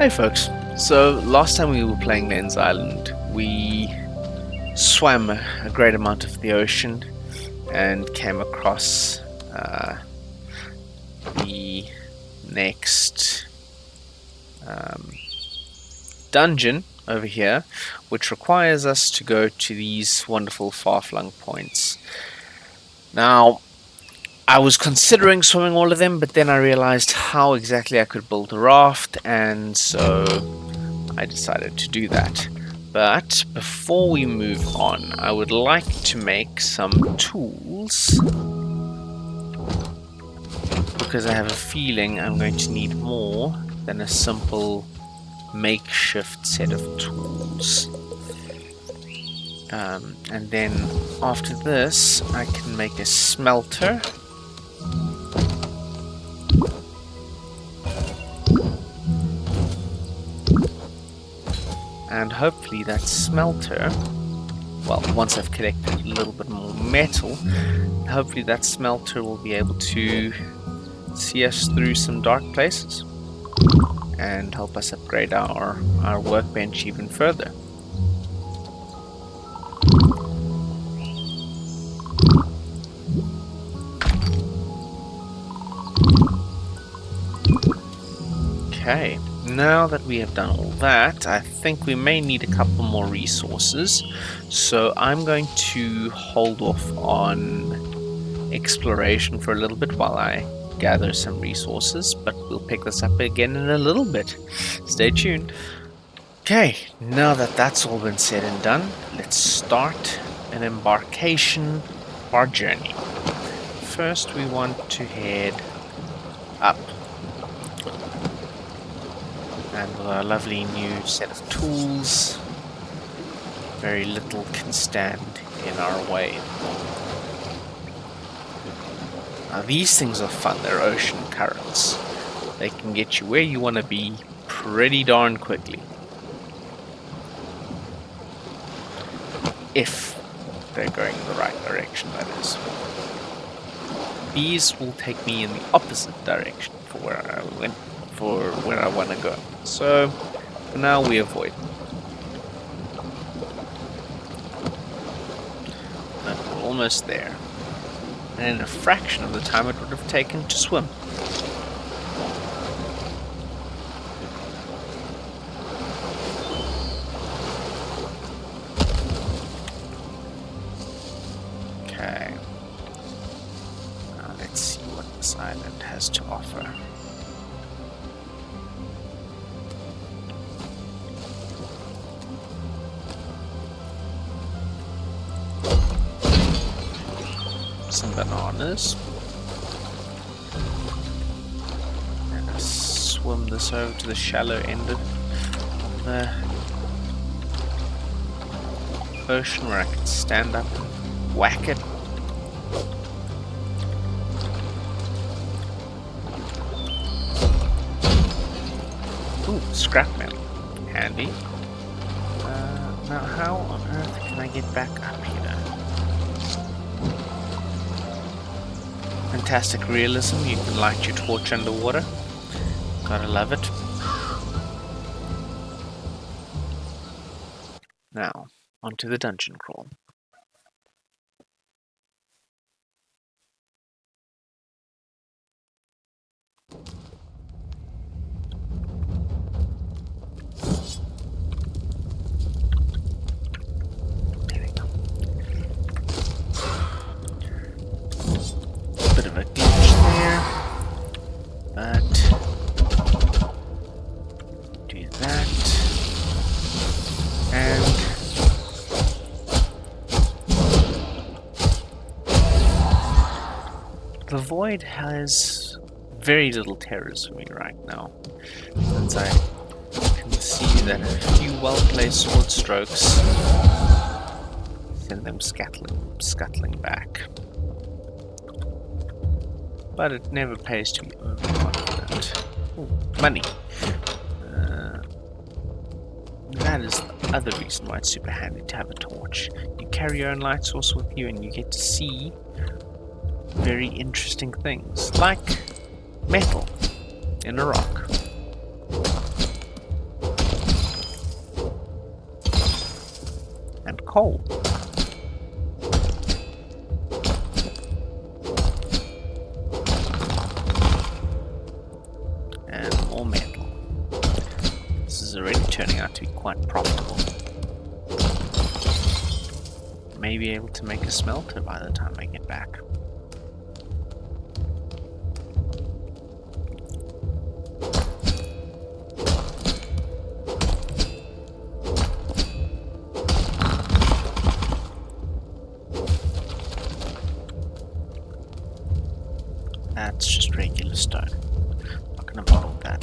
Hey folks, so last time we were playing Lens Island, we swam a great amount of the ocean and came across the next dungeon over here, which requires us to go to these wonderful far-flung points. Now, I was considering swimming all of them, but then I realized how exactly I could build a raft, and so I decided to do that. But before we move on, I would like to make some tools, because I have a feeling I'm going to need more than a simple makeshift set of tools. And then after this, I can make a smelter. And hopefully that smelter, well, once I've collected a little bit more metal, hopefully that smelter will be able to see us through some dark places and help us upgrade our workbench even further. Okay, now that we have done all that, I think we may need a couple more resources, so I'm going to hold off on exploration for a little bit while I gather some resources, but we'll pick this up again in a little bit. Stay tuned. Okay, now that that's all been said and done, let's start an embarkation of our journey. First, we want to head up. And with our lovely new set of tools, very little can stand in our way. Now these things are fun, they're ocean currents. They can get you where you want to be pretty darn quickly. If they're going in the right direction, that is. These will take me in the opposite direction for where I want to go. So, for now we avoid them. But we're almost there. And in a fraction of the time it would have taken to swim. Okay. Now let's see what this island has to offer. Some bananas. And I swim this over to the shallow end of the ocean where I can stand up and whack it. Ooh, scrap metal. Handy. Now how on earth can I get back up here? Fantastic realism, you can light your torch underwater. Gotta love it. Now, onto the dungeon crawl. There we go. Bit of a glitch there, but do that, and the void has very little terrors for me right now, since I can see that a few well-placed sword strokes send them scuttling back. But it never pays to be overconfident. Ooh, money. That is the other reason why it's super handy to have a torch. You carry your own light source with you and you get to see very interesting things, like metal in a rock. coal. And more metal. This is already turning out to be quite profitable. May be able to make a smelter by the time I get back. That's just regular stone. Not gonna bother with that.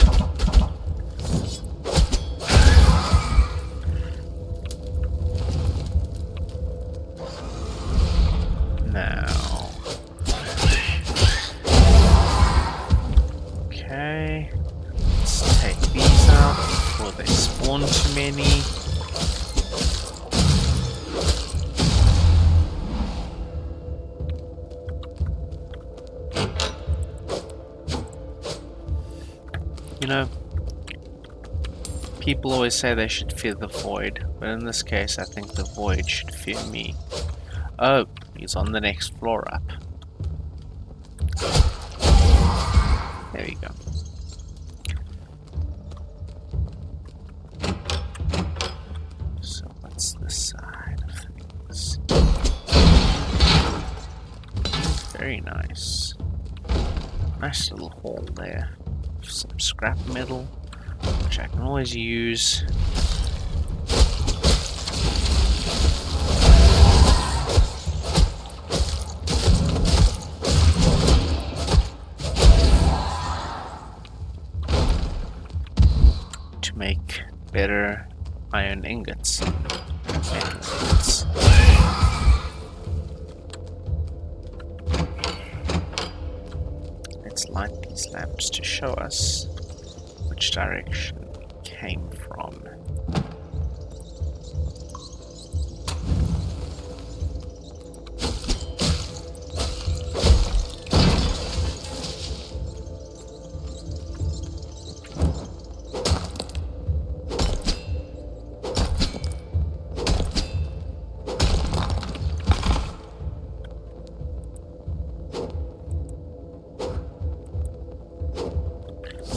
Now. Okay. Let's take these out before they spawn too many. You know, people always say they should fear the void, but in this case I think the void should fear me. Oh, he's on the next floor up. There we go. So what's this side of things? Very nice. Nice little hall there. Some scrap metal, which I can always use. To make better iron ingots. Metal ingots. Let's light these lamps to show us which direction it came from.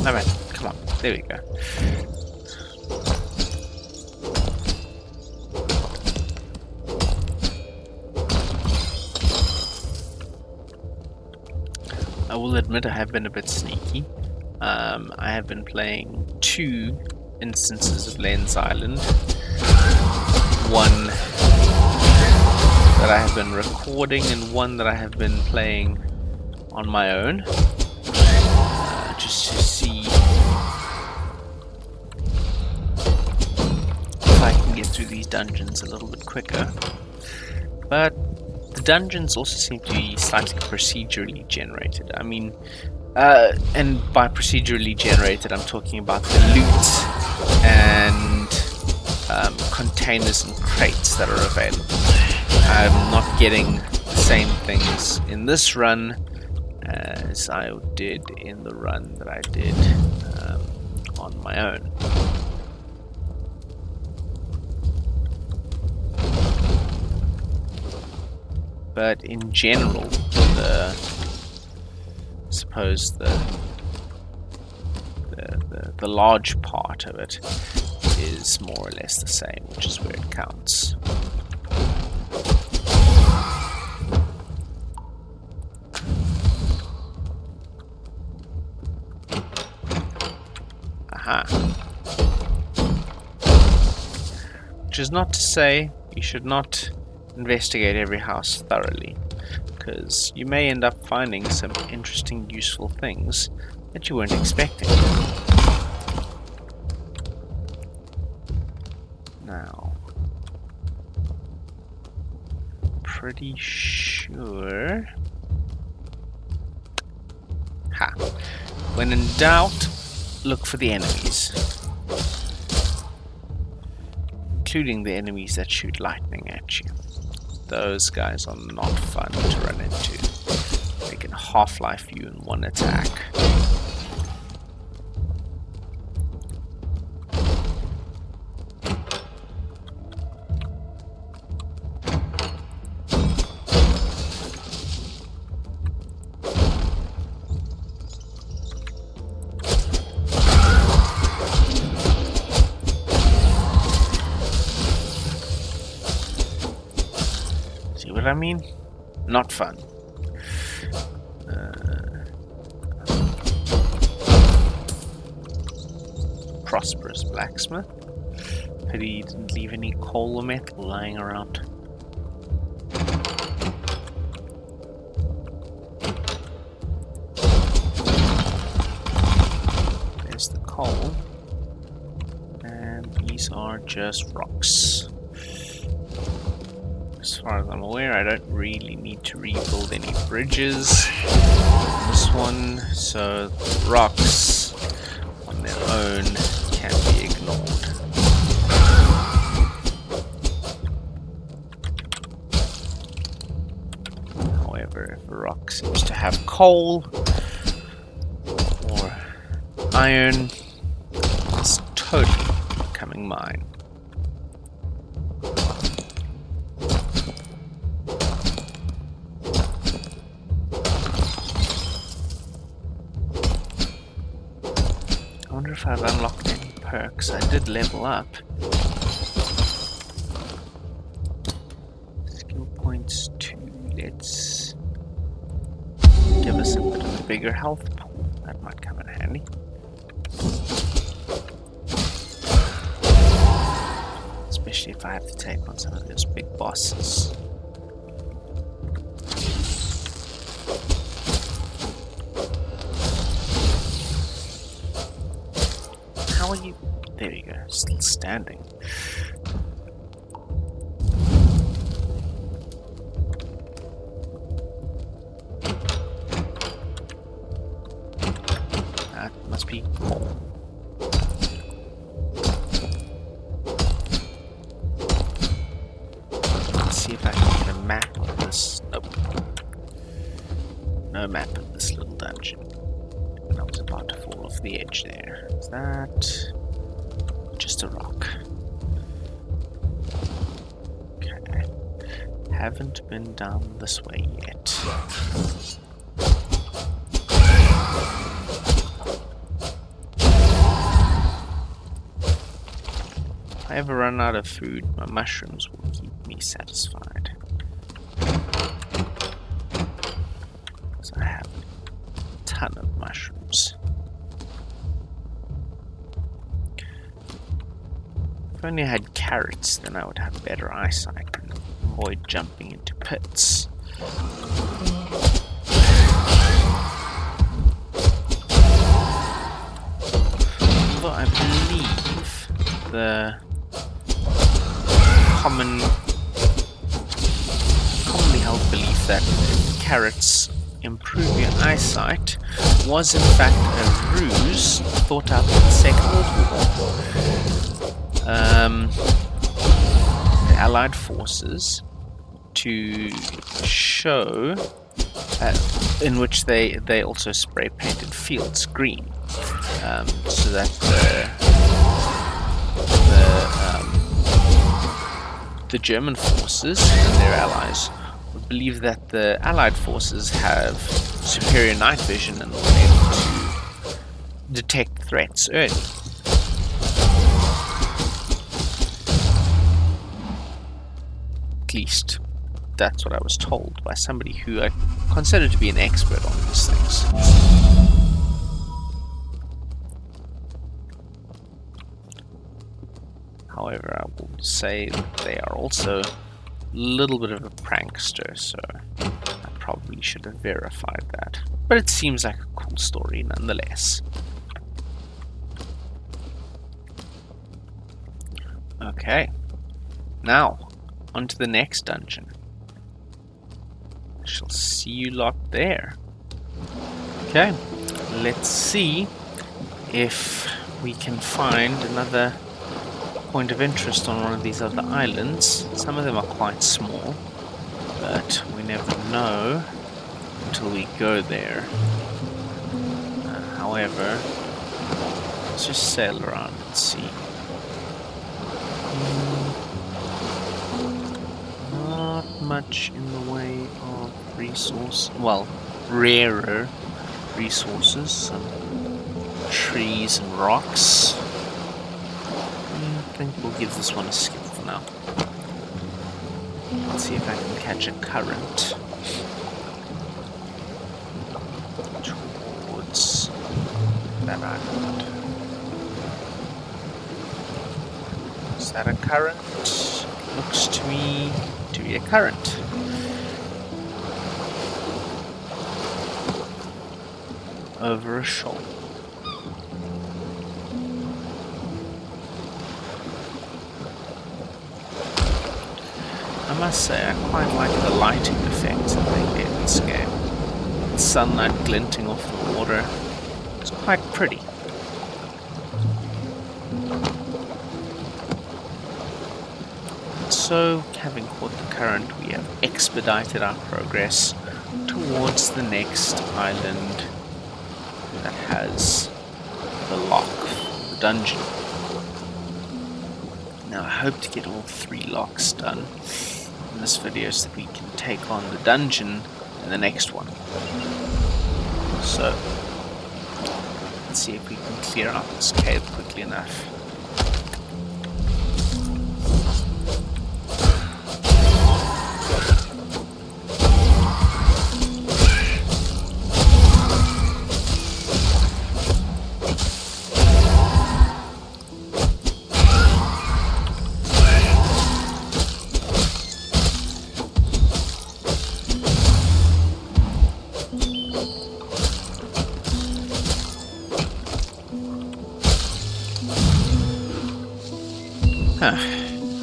Alright, come on, there we go. I will admit I have been a bit sneaky. I have been playing 2 instances of Lens Island. One that I have been recording and one that I have been playing on my own. Just to see if I can get through these dungeons a little bit quicker. But the dungeons also seem to be slightly procedurally generated. I mean, and by procedurally generated, I'm talking about the loot and containers and crates that are available. I'm not getting the same things in this run as I did in the run that I did on my own. But in general, I suppose the large part of it is more or less the same, which is where it counts. Aha. Which is not to say you should not investigate every house thoroughly, because you may end up finding some interesting, useful things that you weren't expecting. Now, pretty sure. Ha! When in doubt, look for the enemies, including the enemies that shoot lightning at you. Those guys are not fun to run into. They can half-life you in one attack. what I mean? Not fun. Prosperous blacksmith. Pity he didn't leave any coal or metal lying around. There's the coal. And these are just rocks. As far as I'm aware, I don't really need to rebuild any bridges. This one, so the rocks on their own can be ignored. However, if a rock seems to have coal or iron, it's totally becoming mine. I wonder if I've unlocked any perks. I did level up. Skill points 2. Let's give us a bit of a bigger health pool. That might come in handy. Especially if I have to take on some of those big bosses. How are you? There you go, still standing. That must be coal. Let's see if I can get a map of this. Nope. No map of this little dungeon. I was about to fall off the edge there. Is that just a rock? Okay. Haven't been down this way yet. If I ever run out of food, my mushrooms will keep me satisfied. So I have a ton of mushrooms. If I only had carrots, then I would have better eyesight and avoid jumping into pits. Although I believe the commonly held belief that carrots improve your eyesight was in fact a ruse thought up in the Second World War. The Allied forces to show in which they also spray painted fields green, so that the German forces and their allies would believe that the Allied forces have superior night vision and were able to detect threats early. At least that's what I was told by somebody who I consider to be an expert on these things. However, I will say that they are also a little bit of a prankster, so I probably should have verified that. But it seems like a cool story nonetheless. Okay, now on to the next dungeon. I shall see you lot there. Okay, let's see if we can find another point of interest on one of these other islands. Some of them are quite small, but we never know until we go there. However, let's just sail around and see. Not much in the way of resource, well, rarer resources, some trees and rocks. I think we'll give this one a skip for now. Let's see if I can catch a current towards that island. Is that a current? Looks to me to be a current. Over a shoal. I must say, I quite like the lighting effects that they gave this game. Sunlight glinting off the water. It's quite pretty. So, having caught the current, we have expedited our progress towards the next island that has the lock, the dungeon. Now, I hope to get all 3 locks done in this video so that we can take on the dungeon in the next one. So, let's see if we can clear out this cave quickly enough.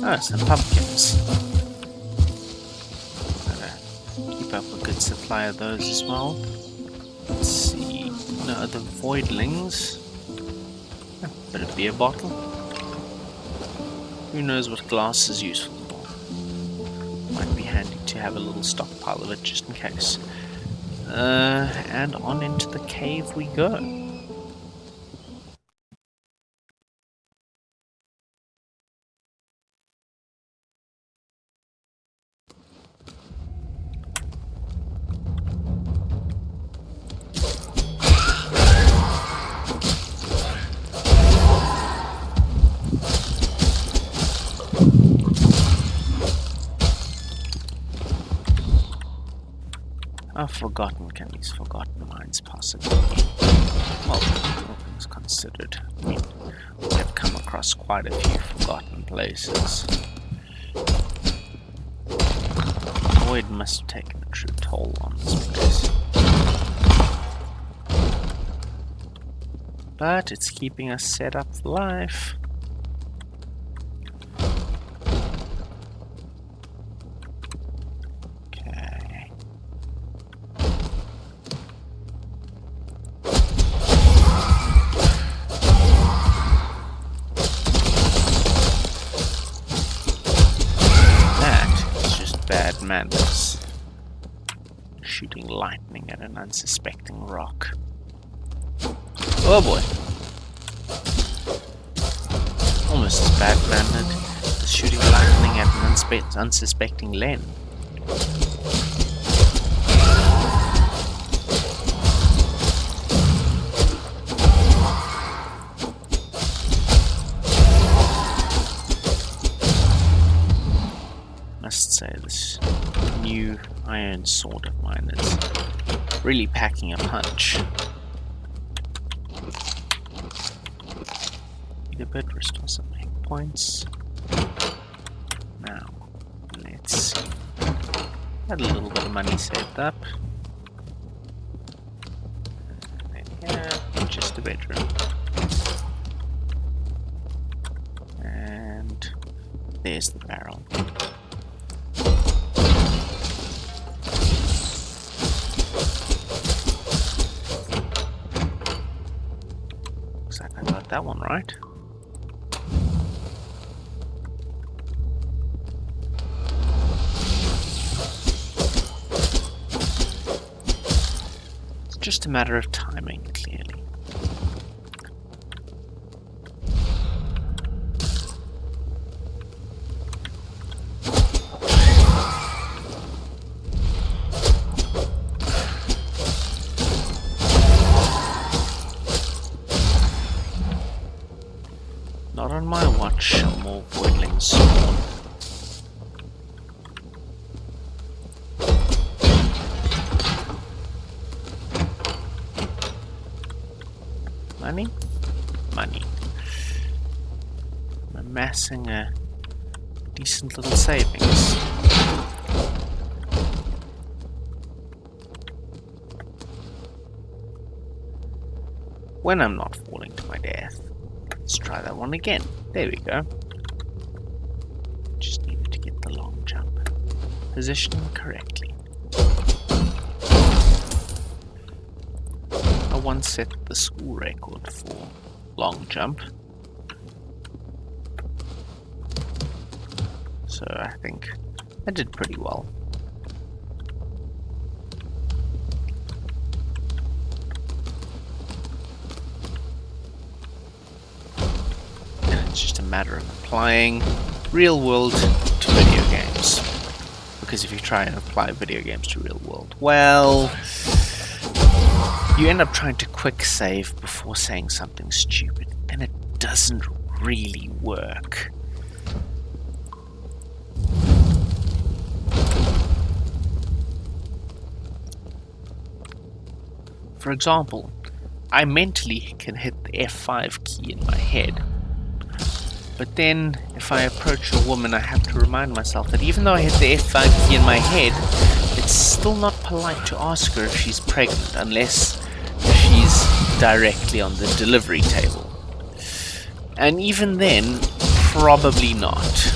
Oh, some pumpkins. Gotta keep up a good supply of those as well. Let's see. No other voidlings. A bit of beer bottle. Who knows what glass is useful for. Might be handy to have a little stockpile of it just in case. And on into the cave we go. Forgotten, can these forgotten mines possibly be? Well, all things considered. I mean, we have come across quite a few forgotten places. Void must have taken a true toll on this place. But it's keeping us set up for life. Madness. Shooting lightning at an unsuspecting rock. Oh boy. Almost as bad mannered as shooting lightning at an unsuspecting Len. Must say this new iron sword of mine is really packing a punch. Need a bit, restore some hit points. Now, let's see. Had a little bit of money saved up. And then here, just a bedroom. And there's the barrel. That one right. It's just a matter of timing, clearly. Not on my watch shall more voidlings spawn. Money? Money. I'm amassing a decent little savings. When I'm not falling to my death. Let's try that one again. There we go. Just needed to get the long jump positioned correctly. I once set the school record for long jump. So I think I did pretty well. And it's just a matter of applying real world to video games. Because if you try and apply video games to real world, well, you end up trying to quick save before saying something stupid, and it doesn't really work. For example, I mentally can hit the F5 key in my head, but then if I approach a woman, I have to remind myself that even though I hit the F5 key in my head, it's still not polite to ask her if she's pregnant unless she's directly on the delivery table. And even then, probably not.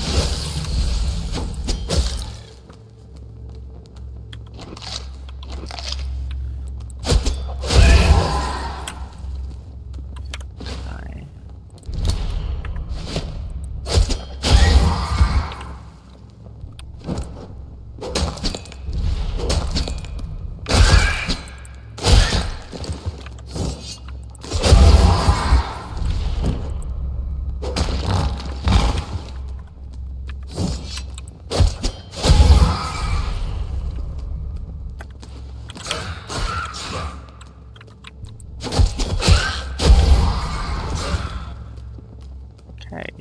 Okay,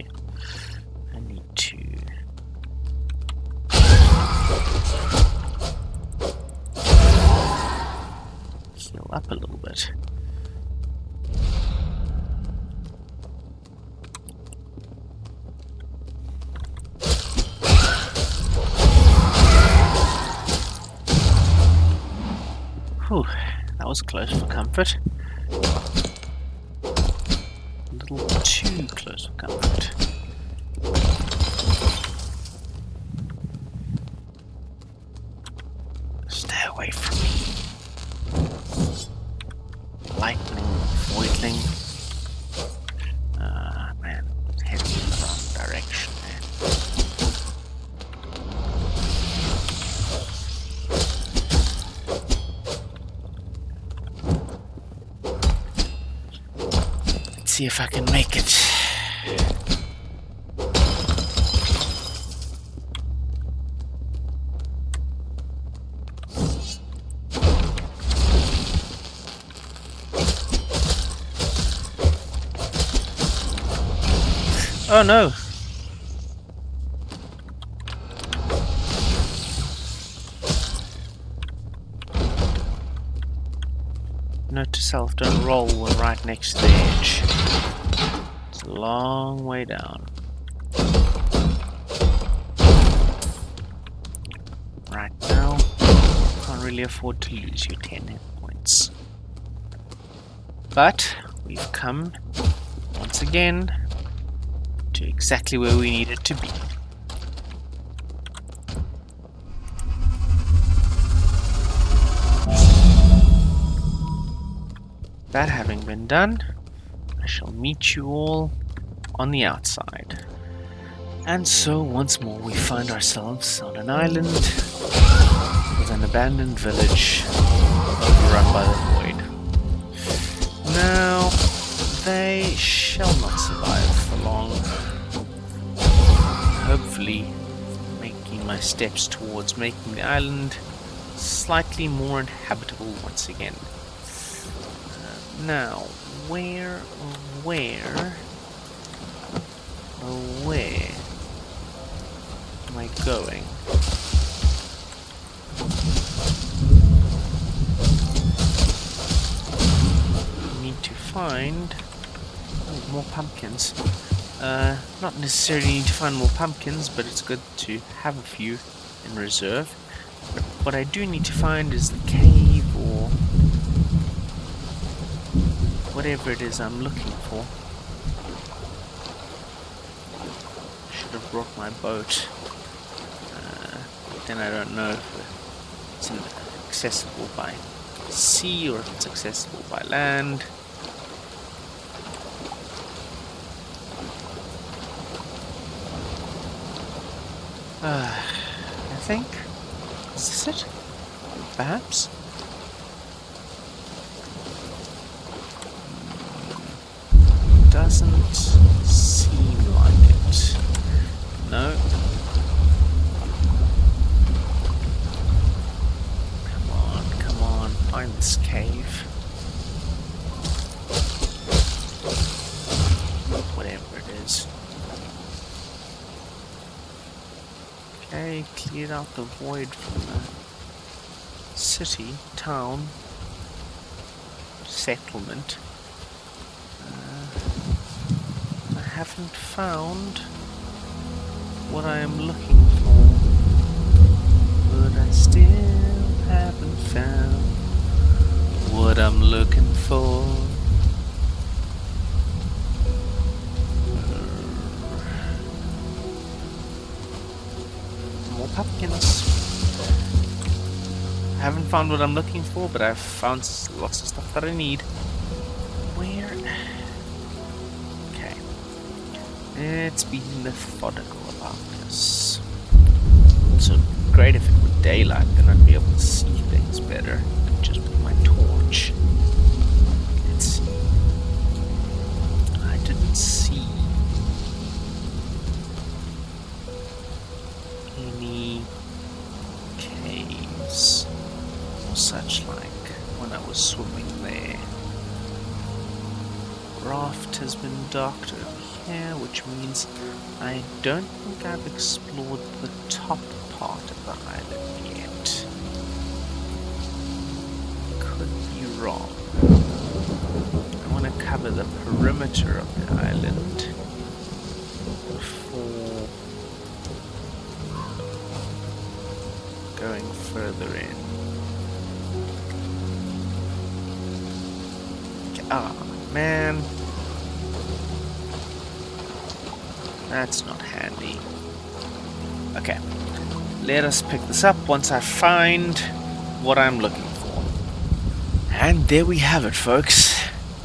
I need to heal up a little bit. Whew, that was close for comfort. A little too close for comfort. Stay away from me. Lightning, Voidling. Man, it's heading in the wrong direction, man. Let's see if I can make it. Oh no! Note to self, don't roll when right next to the edge. It's a long way down. Right now, can't really afford to lose your 10 hit points. But we've come, once again, to exactly where we needed to be. That having been done, I shall meet you all on the outside. And so once more we find ourselves on an island with an abandoned village overrun by the void. Now, they shall not survive for long. Hopefully making my steps towards making the island slightly more inhabitable once again. Now, where am I going? I need to find more pumpkins. Not necessarily need to find more pumpkins, but it's good to have a few in reserve. But what I do need to find is the cave or whatever it is I'm looking for. Should have brought my boat. But then I don't know if it's accessible by sea or if it's accessible by land. I think. Is this it? Perhaps? Doesn't seem like it. No. Come on, find this cave. Whatever it is. Okay, cleared out the void from the city, town, settlement. I haven't found what I am looking for, but I still haven't found what I'm looking for. More pumpkins. I haven't found what I'm looking for, but I've found lots of stuff that I need. Where? Okay. Let's be methodical about this. Also, great if it were daylight, then I'd be able to see things better. Just with my torch. Let's see. I didn't see any caves or such like when I was swimming there. Raft has been docked over here, which means I don't think I've explored the top part of the island yet. Could be wrong. I want to cover the perimeter of the island before going further in. Ah, man. That's not handy. Okay. Let us pick this up once I find what I'm looking for. And there we have it, folks.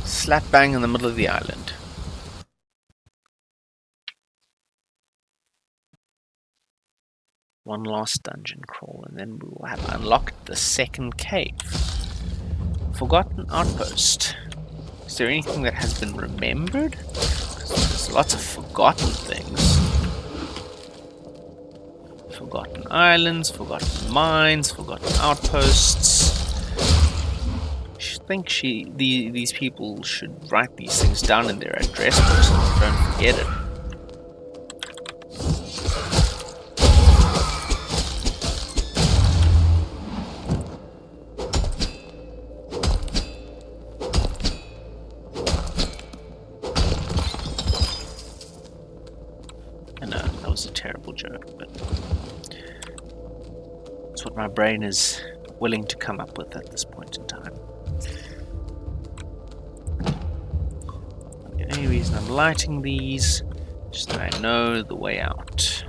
Slap bang in the middle of the island. One last dungeon crawl, and then we will have unlocked the second cave. Forgotten outpost. Is there anything that has been remembered? Because there's lots of forgotten things. Forgotten islands, forgotten mines, forgotten outposts. I think these people should write these things down in their address books so they don't forget it. A terrible joke, but it's what my brain is willing to come up with at this point in time. The only reason I'm lighting these is that I know the way out.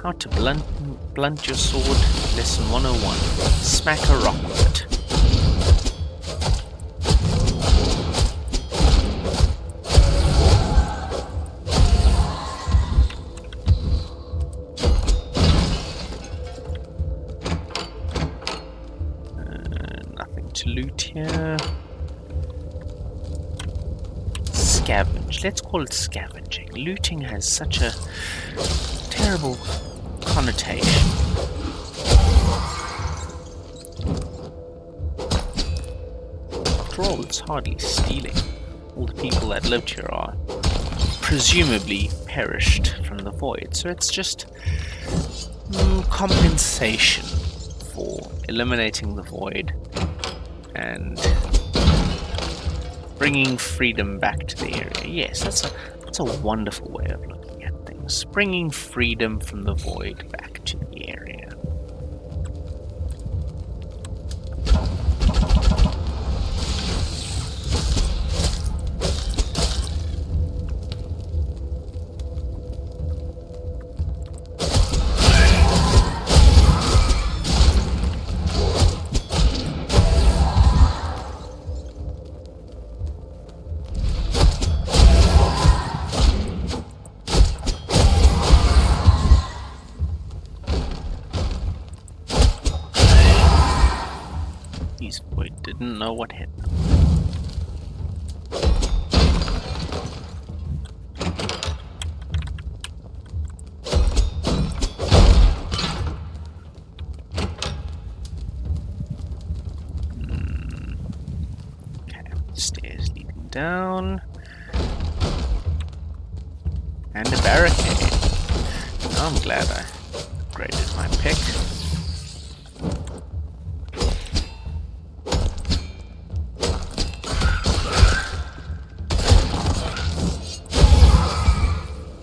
How to blunt your sword, lesson 101. Smack a rock with it. Nothing to loot here. Scavenge. Let's call it scavenging. Looting has such a terrible connotation. After all, it's hardly stealing. All the people that lived here are presumably perished from the void. So it's just compensation for eliminating the void and bringing freedom back to the area. Yes, that's a wonderful way of looking at things. Bringing freedom from the void back to the area. These boys didn't know what hit them. Okay, stairs leading down. And a barricade. I'm glad I upgraded my pick.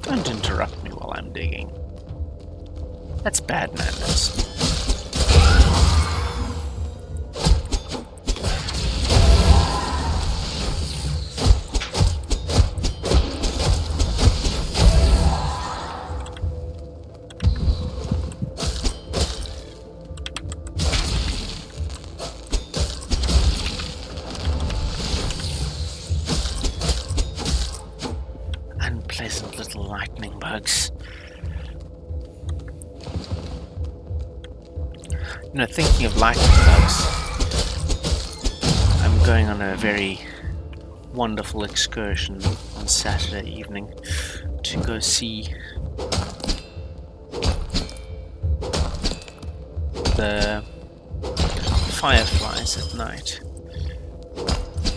Don't interrupt me while I'm digging. That's bad manners. Unpleasant little lightning bugs. You know, thinking of lightning bugs, I'm going on a very wonderful excursion on Saturday evening to go see the fireflies at night.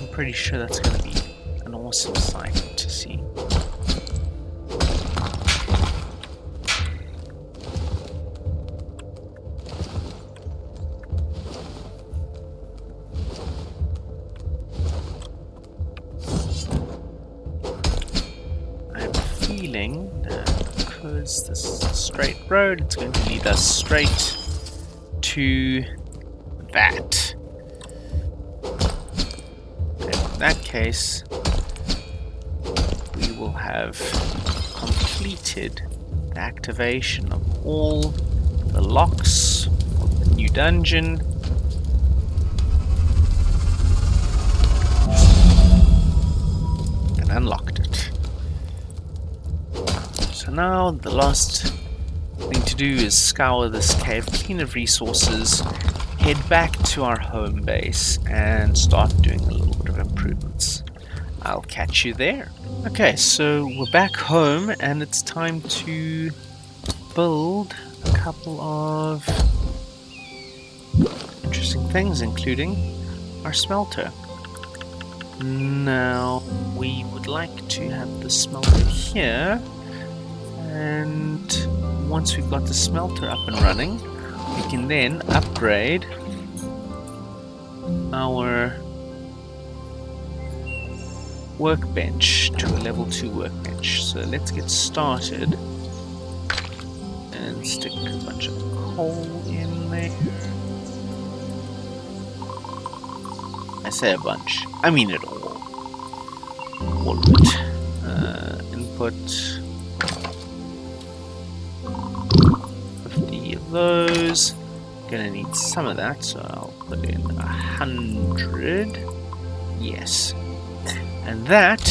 I'm pretty sure that's going to be an awesome sight to see. Because this is a straight road, it's going to lead us straight to that. And in that case, we will have completed the activation of all the locks of the new dungeon. And unlocked it. So now the last thing to do is scour this cave, clean of resources, head back to our home base and start doing a little bit of improvements. I'll catch you there. Okay, so we're back home and it's time to build a couple of interesting things, including our smelter. Now, we would like to have the smelter here. And once we've got the smelter up and running, we can then upgrade our workbench to a level 2 workbench. So let's get started and stick a bunch of coal in there. I say a bunch, I mean it all. All of it. Input. Those. Gonna need some of that, so I'll put in 100. Yes. And that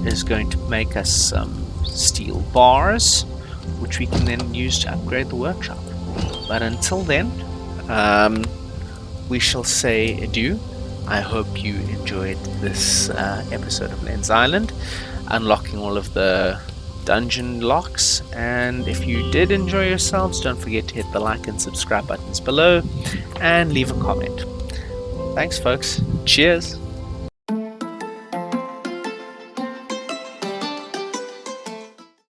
is going to make us some steel bars, which we can then use to upgrade the workshop. But until then, we shall say adieu. I hope you enjoyed this episode of Lens Island, unlocking all of the dungeon locks, and if you did enjoy yourselves, don't forget to hit the like and subscribe buttons below and leave a comment. Thanks folks, cheers.